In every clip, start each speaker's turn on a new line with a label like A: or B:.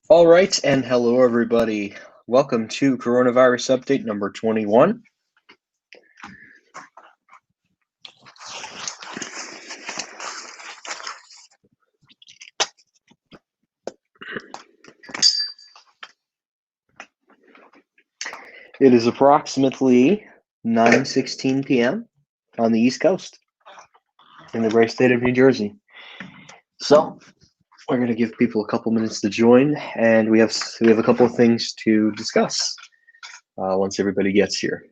A: All right, and hello everybody. Welcome to Coronavirus Update number 21. It is approximately 9:16 p.m. on the East Coast in the great state of New Jersey. So, we're going to give people a couple minutes to join, and we have a couple of things to discuss once everybody gets here.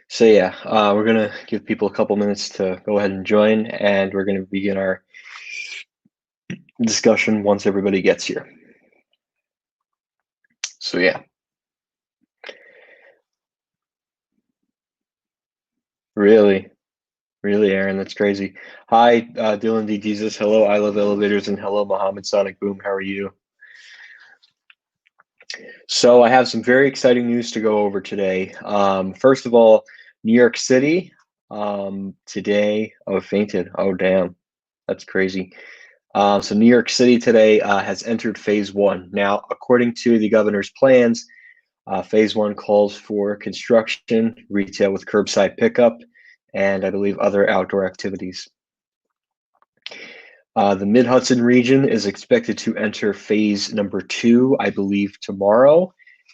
A: So yeah, we're gonna give people a couple minutes to go ahead and join, and we're gonna begin our discussion once everybody gets here. So yeah. Really, Aaron, that's crazy. Hi, Dylan D. Jesus. Hello, I love elevators, and hello, Mohammed Sonic Boom. How are you? So I have some very exciting news to go over today. First of all, New York City today. Oh, it fainted. Oh, damn, that's crazy. So New York City today has entered phase one. Now, according to the governor's plans, phase one calls for construction, retail with curbside pickup, and I believe other outdoor activities. The Mid-Hudson region is expected to enter phase number 2, I believe, tomorrow,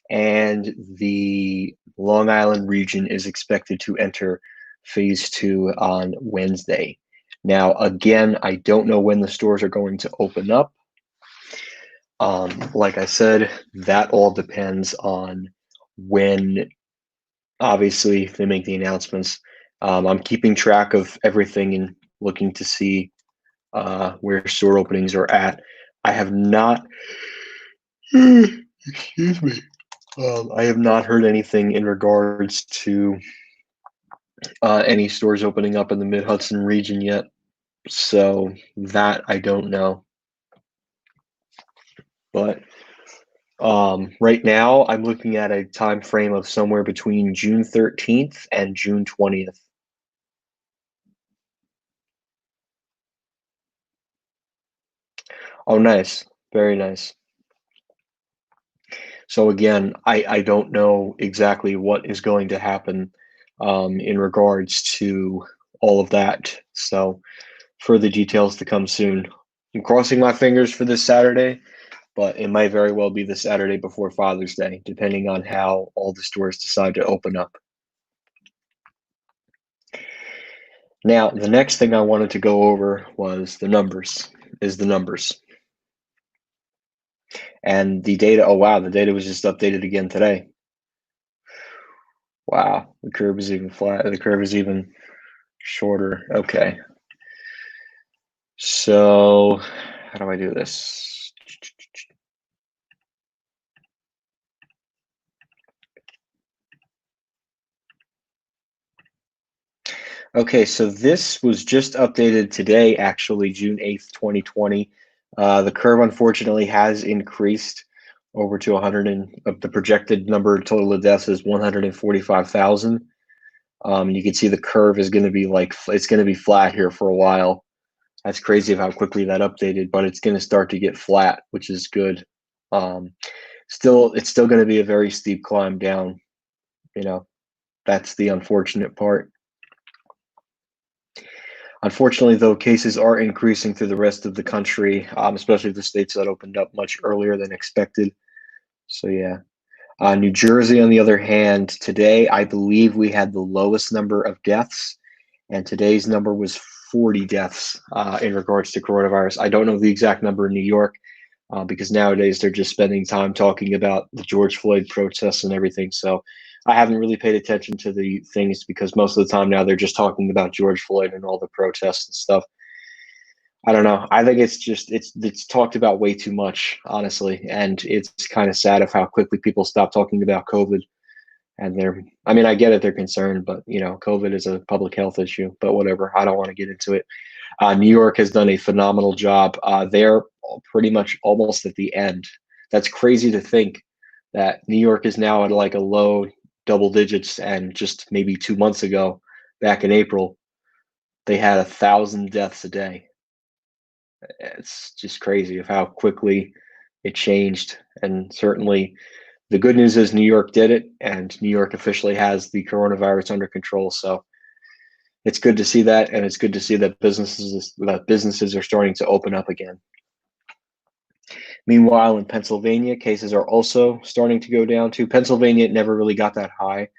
A: and the Long Island region is expected to enter phase 2 on Wednesday. Now, again, I don't know when the stores are going to open up. Like I said, that all depends on when, obviously, they make the announcements. I'm keeping track of everything and looking to see where store openings are at. I have not, excuse me, I have not heard anything in regards to any stores opening up in the Mid-Hudson region yet. So that I don't know. But right now, I'm looking at a time frame of somewhere between June 13th and June 20th. Oh, nice. Very nice. So again, I don't know exactly what is going to happen in regards to all of that. So further details to come soon. I'm crossing my fingers for this Saturday, but it might very well be the Saturday before Father's Day, depending on how all the stores decide to open up. Now, the next thing I wanted to go over was the numbers. And the data, oh wow, the data was just updated again today. Wow, the curve is even flat. The curve is even shorter. Okay. So how do I do this? Okay, so this was just updated today, actually, June 8th, 2020. The curve, unfortunately, has increased over to 100, and the projected number total of deaths is 145,000. You can see the curve is going to be it's going to be flat here for a while. That's crazy of how quickly that updated, but it's going to start to get flat, which is good. It's still going to be a very steep climb down. That's the unfortunate part. Unfortunately, though, cases are increasing through the rest of the country, especially the states that opened up much earlier than expected. So yeah. New Jersey, on the other hand, today I believe we had the lowest number of deaths, and today's number was 40 deaths in regards to coronavirus. I don't know the exact number in New York because nowadays they're just spending time talking about the George Floyd protests and everything. So I haven't really paid attention to the things because most of the time now they're just talking about George Floyd and all the protests and stuff. I don't know. I think it's talked about way too much, honestly, and it's kind of sad of how quickly people stop talking about COVID. And I get it, they're concerned, but COVID is a public health issue. But whatever, I don't want to get into it. New York has done a phenomenal job. They're pretty much almost at the end. That's crazy to think that New York is now at like a low double digits, and just maybe 2 months ago, back in April, they had 1,000 deaths a day. It's just crazy of how quickly it changed. And certainly the good news is New York did it, and New York officially has the coronavirus under control. So it's good to see that, and it's good to see that businesses are starting to open up again. Meanwhile, in Pennsylvania, cases are also starting to go down too. Pennsylvania never really got that high.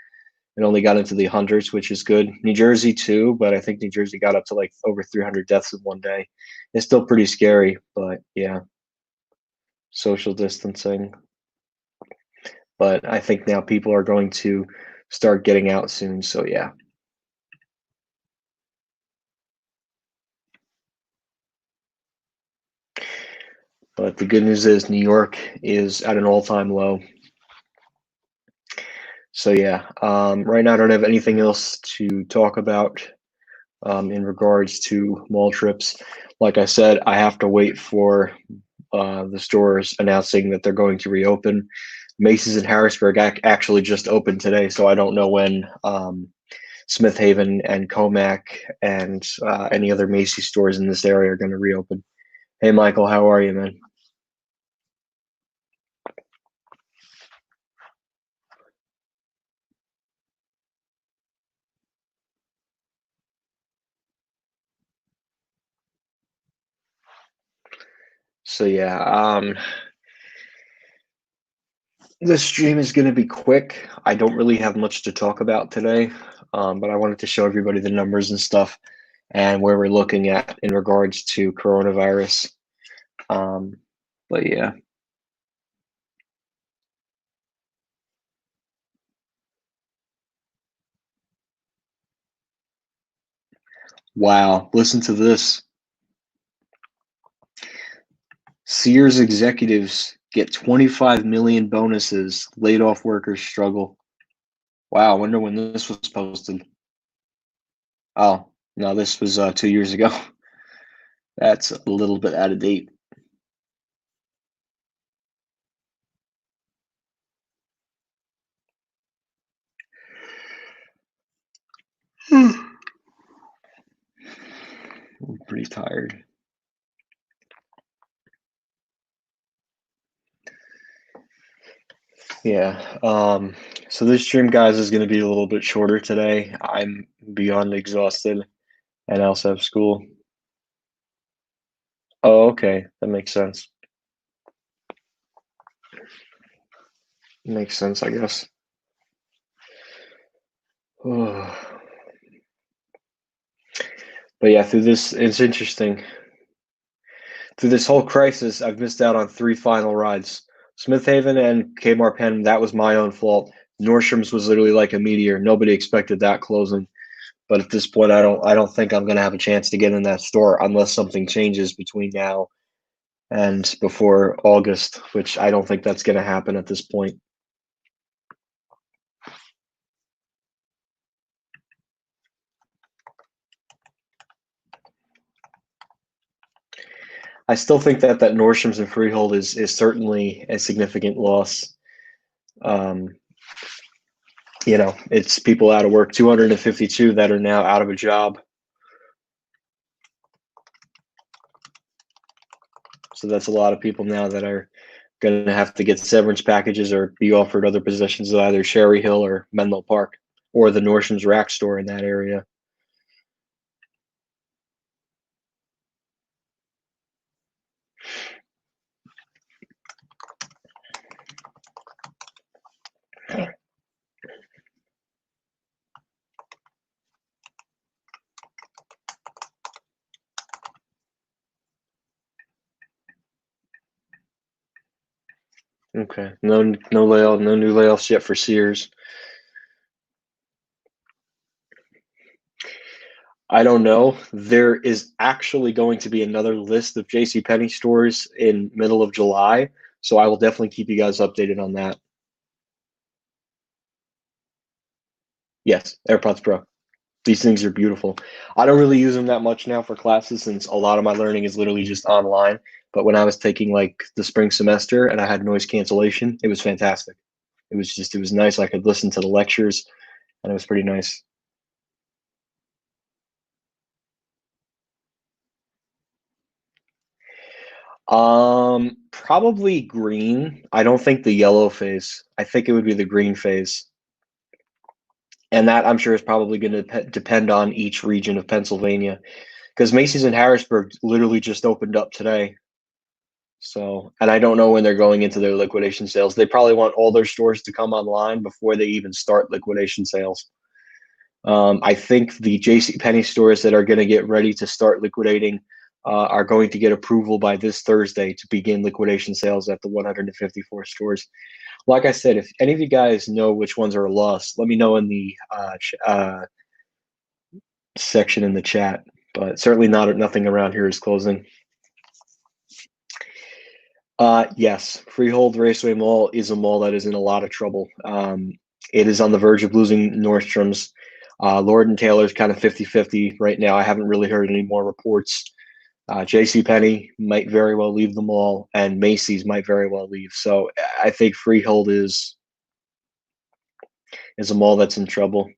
A: It only got into the hundreds, which is good. New Jersey too, but I think New Jersey got up to like over 300 deaths in one day. It's still pretty scary, but yeah, social distancing. But I think now people are going to start getting out soon. So yeah. But the good news is New York is at an all-time low. So yeah, right now I don't have anything else to talk about in regards to mall trips. Like I said, I have to wait for the stores announcing that they're going to reopen. Macy's in Harrisburg actually just opened today, so I don't know when Smith Haven and Comac and any other Macy's stores in this area are going to reopen. Hey, Michael, how are you, man? So yeah, this stream is going to be quick. I don't really have much to talk about today, but I wanted to show everybody the numbers and stuff and where we're looking at in regards to coronavirus. But yeah. Wow, listen to this. Sears executives get 25 million bonuses, laid off workers struggle. Wow, I wonder when this was posted. Oh, no, this was 2 years ago. That's a little bit out of date. I'm pretty tired. Yeah. So this stream, guys, is going to be a little bit shorter today. I'm beyond exhausted, and I also have school. Oh, okay. That makes sense. Makes sense, I guess. But yeah, through this, it's interesting. Through this whole crisis, I've missed out on 3 final rides. Smith Haven and Kmart Penn, that was my own fault. Nordstrom's was literally like a meteor. Nobody expected that closing. But at this point, I don't think I'm gonna have a chance to get in that store unless something changes between now and before August, which I don't think that's gonna happen at this point. I still think that Nordstrom's and Freehold is certainly a significant loss. Um, it's people out of work, 252 that are now out of a job. So that's a lot of people now that are going to have to get severance packages or be offered other positions at either Cherry Hill or Menlo Park or the Nordstrom's Rack store in that area. Okay. No new layoffs yet for Sears. I don't know. There is actually going to be another list of JCPenney stores in middle of July, so I will definitely keep you guys updated on that. Yes, AirPods Pro. These things are beautiful. I don't really use them that much now for classes since a lot of my learning is literally just online. But when I was taking like the spring semester and I had noise cancellation, it was fantastic. It was nice. I could listen to the lectures and it was pretty nice. Probably green. I don't think the yellow phase. I think it would be the green phase. And that I'm sure is probably going to depend on each region of Pennsylvania because Macy's in Harrisburg literally just opened up today. So, and I don't know when they're going into their liquidation sales. They probably want all their stores to come online before they even start liquidation sales. I think the J.C. Penney stores that are going to get ready to start liquidating are going to get approval by this Thursday to begin liquidation sales at the 154 stores. Like I said, if any of you guys know which ones are lost, let me know in the section in the chat. But certainly nothing around here is closing. Yes, Freehold Raceway Mall is a mall that is in a lot of trouble. It is on the verge of losing Nordstrom's. Lord and Taylor's kind of 50-50 right now. I haven't really heard any more reports. J.C. Penney might very well leave the mall, and Macy's might very well leave. So I think Freehold is a mall that's in trouble.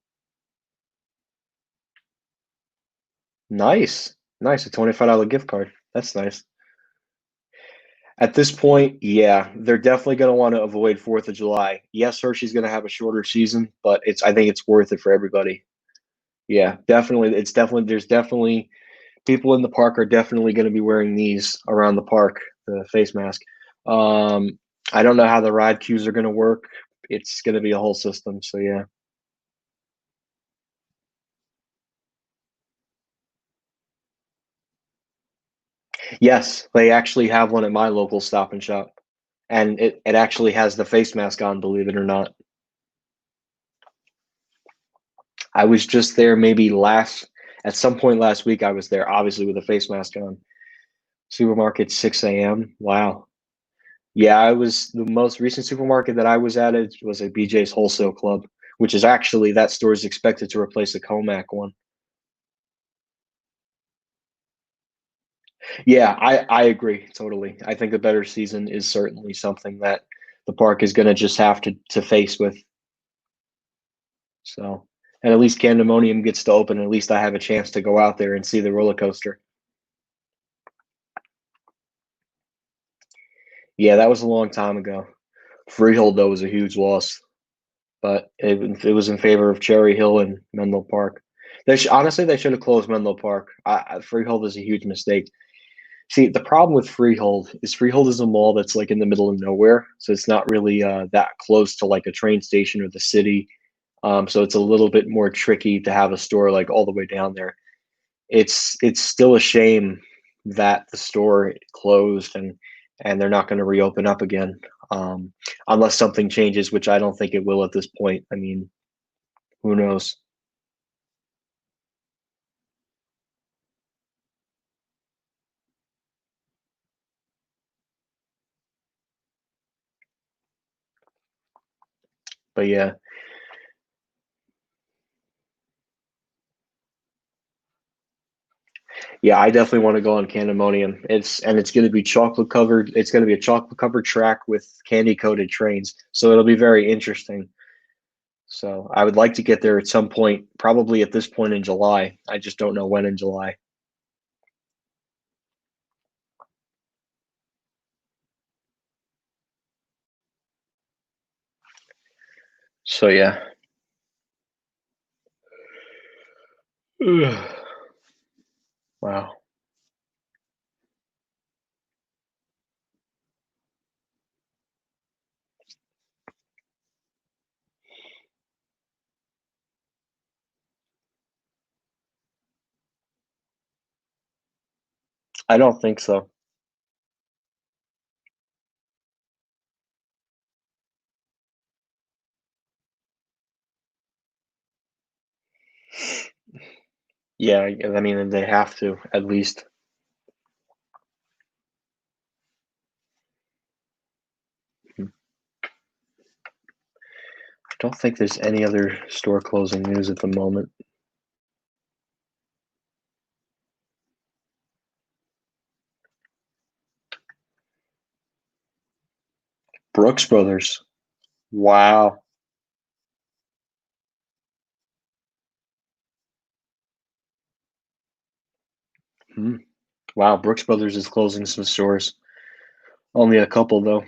A: Nice, nice, a $25 gift card. That's nice. At this point, yeah, they're definitely going to want to avoid 4th of July. Yes, Hershey's going to have a shorter season, but I think it's worth it for everybody. Yeah, definitely. There's definitely people in the park are definitely going to be wearing these around the park, the face mask. I don't know how the ride queues are going to work. It's going to be a whole system. So yeah. Yes, they actually have one at my local Stop and Shop. And it actually has the face mask on, believe it or not. I was just there maybe at some point last week. I was there, obviously with a face mask on. Supermarket 6 a.m. Wow. Yeah, I was the most recent supermarket that I was at. It was a BJ's Wholesale Club, which is actually that store is expected to replace the Comac one. Yeah, I agree totally. I think a better season is certainly something that the park is going to just have to face with. So, and at least Candemonium gets to open. At least I have a chance to go out there and see the roller coaster. Yeah, that was a long time ago. Freehold though was a huge loss, but it was in favor of Cherry Hill and Menlo Park. Honestly, they should have closed Menlo Park. Freehold is a huge mistake. See, the problem with Freehold is a mall that's like in the middle of nowhere, so it's not really that close to like a train station or the city. So it's a little bit more tricky to have a store like all the way down there. It's still a shame that the store closed and they're not going to reopen up again unless something changes, which I don't think it will at this point. I mean, who knows? But yeah, yeah, I definitely want to go on Candemonium. It's going to be chocolate covered. It's going to be a chocolate covered track with candy coated trains, so it'll be very interesting. So I would like to get there at some point, probably at this point in July. I just don't know when in July. So yeah. Wow. I don't think so. Yeah, I mean they have to at least. I don't think there's any other store closing news at the moment. Brooks Brothers. Wow. Hmm. Wow, Brooks Brothers is closing some stores. Only a couple though.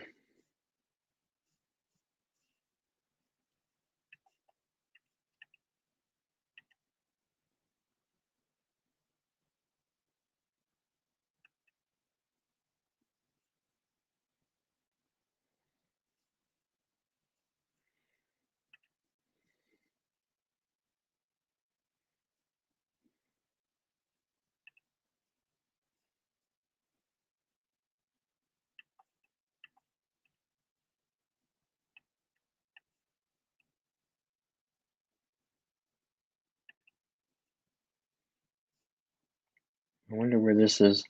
A: I wonder where this is.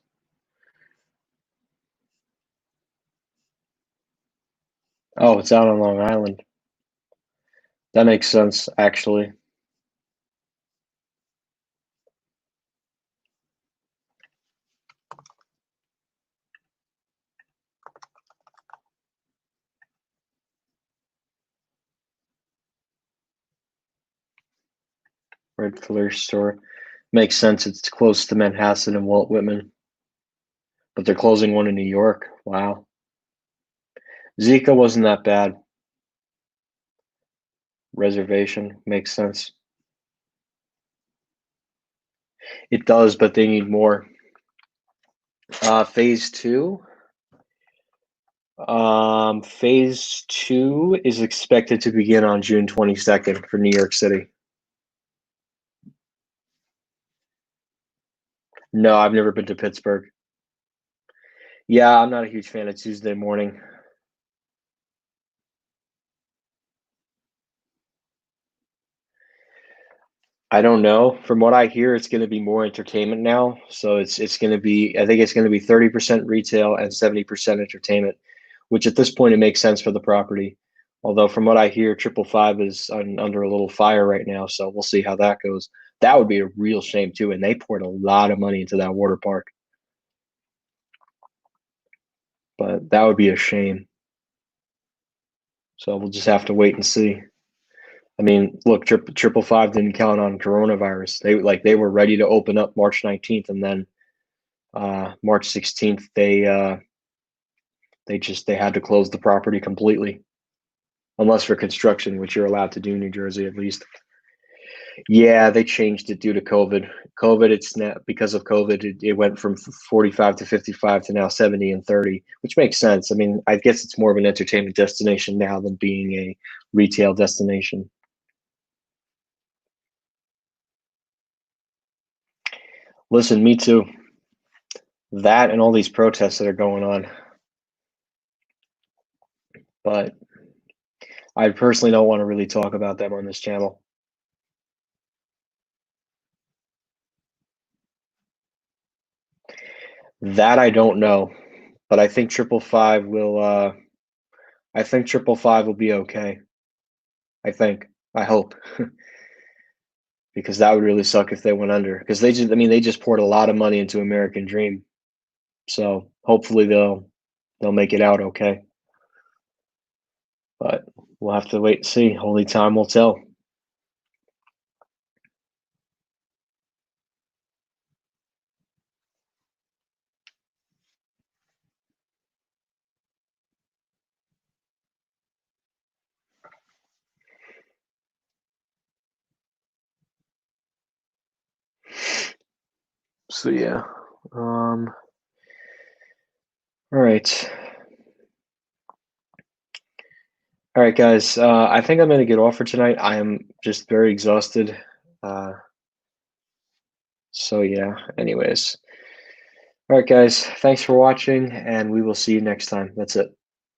A: Oh, it's out on Long Island. That makes sense, actually. Red Flare store. Makes sense. It's close to Manhasset and Walt Whitman. But they're closing one in New York. Wow. Zika wasn't that bad. Reservation. Makes sense. It does, but they need more. Phase two. Phase two is expected to begin on June 22nd for New York City. No, I've never been to Pittsburgh. Yeah, I'm not a huge fan of Tuesday morning. I don't know. From what I hear, it's going to be more entertainment now. So it's going to be. I think it's going to be 30% retail and 70% entertainment, which at this point it makes sense for the property. Although from what I hear, 555 is under a little fire right now. So we'll see how that goes. That would be a real shame too. And they poured a lot of money into that water park, but that would be a shame. So we'll just have to wait and see. I mean, look, 555 didn't count on coronavirus. They were ready to open up March 19th, and then March 16th they had to close the property completely, unless for construction, which you're allowed to do in New Jersey at least. Yeah, they changed it due to COVID. It's not because of COVID. It went from 45 to 55 to now 70 and 30, which makes sense. I mean, I guess it's more of an entertainment destination now than being a retail destination. Listen, me too. That and all these protests that are going on. But I personally don't want to really talk about them on this channel. That I don't know, but I think 555 will. I think 555 will be okay. I think. I hope, because that would really suck if they went under. Because they just, I mean, they just poured a lot of money into American Dream. So hopefully they'll make it out okay. But we'll have to wait and see. Only time will tell. So yeah. All right. All right, guys. I think I'm going to get off for tonight. I am just very exhausted. Uh, so yeah. Anyways. All right, guys. Thanks for watching, and we will see you next time. That's it.